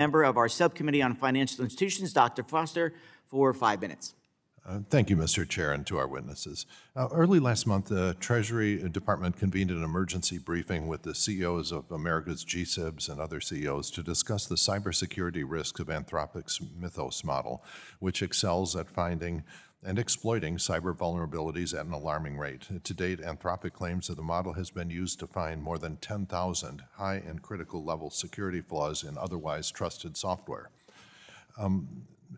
member of our Subcommittee on Financial Institutions, Dr. Foster, for 5 minutes. Thank you, Mr. Chair, and to our witnesses. Early last month, the Treasury Department convened an emergency briefing with the CEOs of America's GSIBs and other CEOs to discuss the cybersecurity risks of Anthropic's Mythos model, which excels at finding and exploiting cyber vulnerabilities at an alarming rate. To date, Anthropic claims that the model has been used to find more than 10,000 high and critical level security flaws in otherwise trusted software.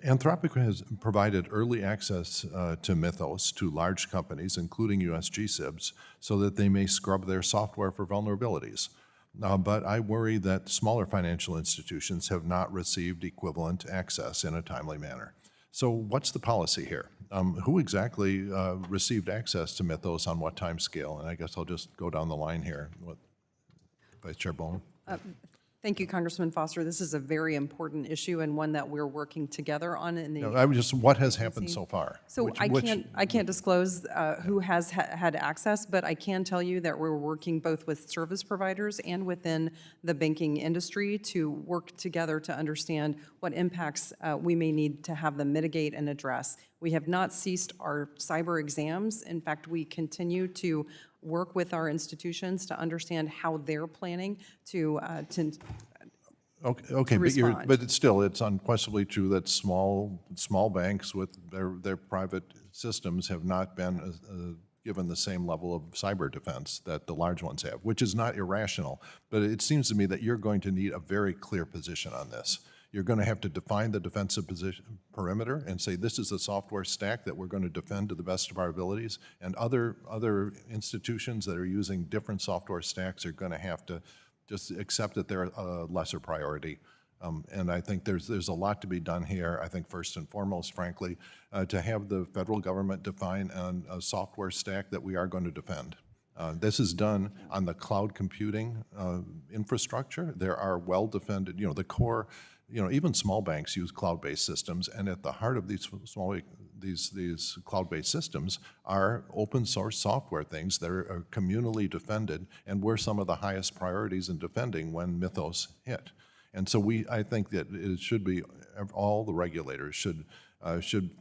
Anthropic has provided early access to Mythos to large companies, including US GSIBs, so that they may scrub their software for vulnerabilities. But I worry that smaller financial institutions have not received equivalent access in a timely manner. So what's the policy here? Who exactly received access to Mythos on what time scale? And I guess I'll just go down the line here. Vice Chair Bowman? Thank you, Congressman Foster. This is a very important issue and one that we're working together on. In the I was just, what has happened so far? So I can't disclose who has had access, but I can tell you that we're working both with service providers and within the banking industry to work together to understand what impacts we may need to have them mitigate and address. We have not ceased our cyber exams. In fact, we continue to work with our institutions to understand how they're planning to Okay, respond. but it's unquestionably true that small banks with their private systems have not been given the same level of cyber defense that the large ones have, which is not irrational. But it seems to me that you're going to need a very clear position on this. You're going to have to define the defensive perimeter and say this is the software stack that we're going to defend to the best of our abilities, and other institutions that are using different software stacks are going to have to just accept that they're a lesser priority. And I think there's a lot to be done here. I think first and foremost, frankly, to have the federal government define a software stack that we are going to defend. This is done on the cloud computing infrastructure. There are well-defended, the core, even small banks use cloud-based systems, and at the heart of these cloud-based systems are open source software things that are communally defended and were some of the highest priorities in defending when Mythos hit. And so I think that it should be, all the regulators should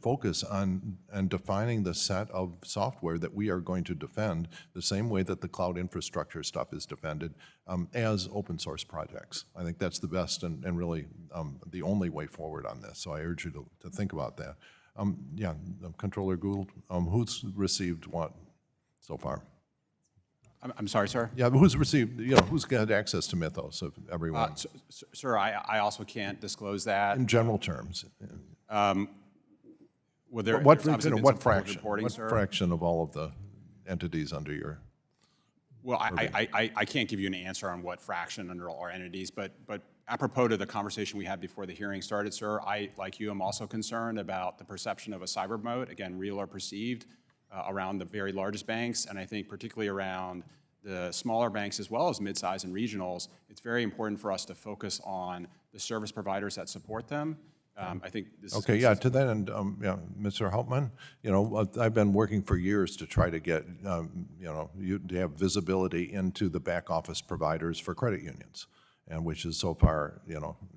focus on defining the set of software that we are going to defend the same way that the cloud infrastructure stuff is defended as open source projects. I think that's the best and really the only way forward on this. So I urge you to think about that. Controller Gould, who's received what so far? I'm sorry, sir? Yeah, who's received, who's got access to Mythos of everyone? Sir, I also can't disclose that. In general terms. What fraction of all of the entities under your? Well, I can't give you an answer on what fraction under our entities, but apropos to the conversation we had before the hearing started, sir, I, like you, am also concerned about the perception of a cyber moat, again, real or perceived, around the very largest banks, and I think particularly around the smaller banks as well as mid-size and regionals. It's very important for us to focus on the service providers that support them. I think this okay, is yeah, to that end, Mr. Hauptman, I've been working for years to try to get, you to have visibility into the back office providers for credit unions, and which is so far,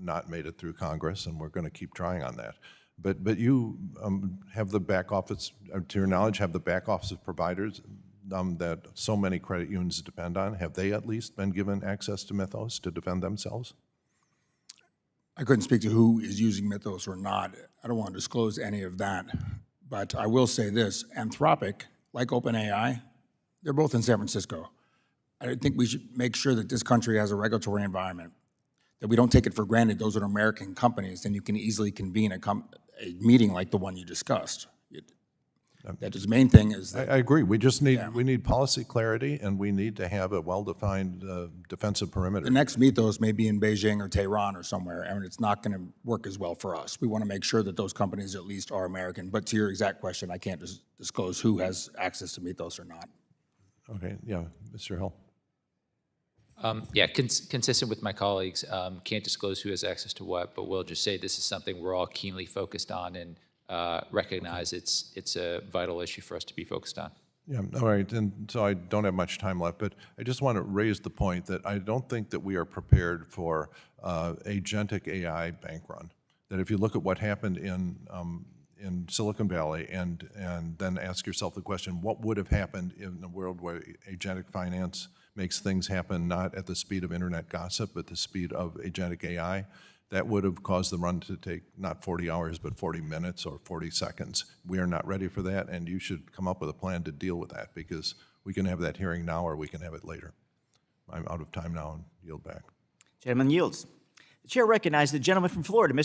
not made it through Congress, and we're going to keep trying on that. But you have the back office, to your knowledge, have the back office of providers that so many credit unions depend on, have they at least been given access to Mythos to defend themselves? I couldn't speak to who is using Mythos or not. I don't want to disclose any of that. But I will say this, Anthropic, like OpenAI, they're both in San Francisco. I think we should make sure that this country has a regulatory environment, that we don't take it for granted those are American companies, and you can easily convene a meeting like the one you discussed. That is the main thing is that, I agree. We just need we need policy clarity, and we need to have a well-defined defensive perimeter. the next Mythos may be in Beijing or Tehran or somewhere, and it's not going to work as well for us. We want to make sure that those companies at least are American. But to your exact question, I can't disclose who has access to Mythos or not. Okay, yeah, Mr. Hill. Consistent with my colleagues, can't disclose who has access to what, but we'll just say this is something we're all keenly focused on and recognize it's a vital issue for us to be focused on. Yeah, all right, and so I don't have much time left, but I just want to raise the point that I don't think that we are prepared for agentic AI bank run. That if you look at what happened in Silicon Valley and then ask yourself the question, what would have happened in a world where agentic finance makes things happen not at the speed of internet gossip, but the speed of agentic AI, that would have caused the run to take not 40 hours, but 40 minutes or 40 seconds. We are not ready for that, and you should come up with a plan to deal with that, because we can have that hearing now or we can have it later. I'm out of time now and yield back. Gentleman yields. The chair recognizes the gentleman from Florida, Mr.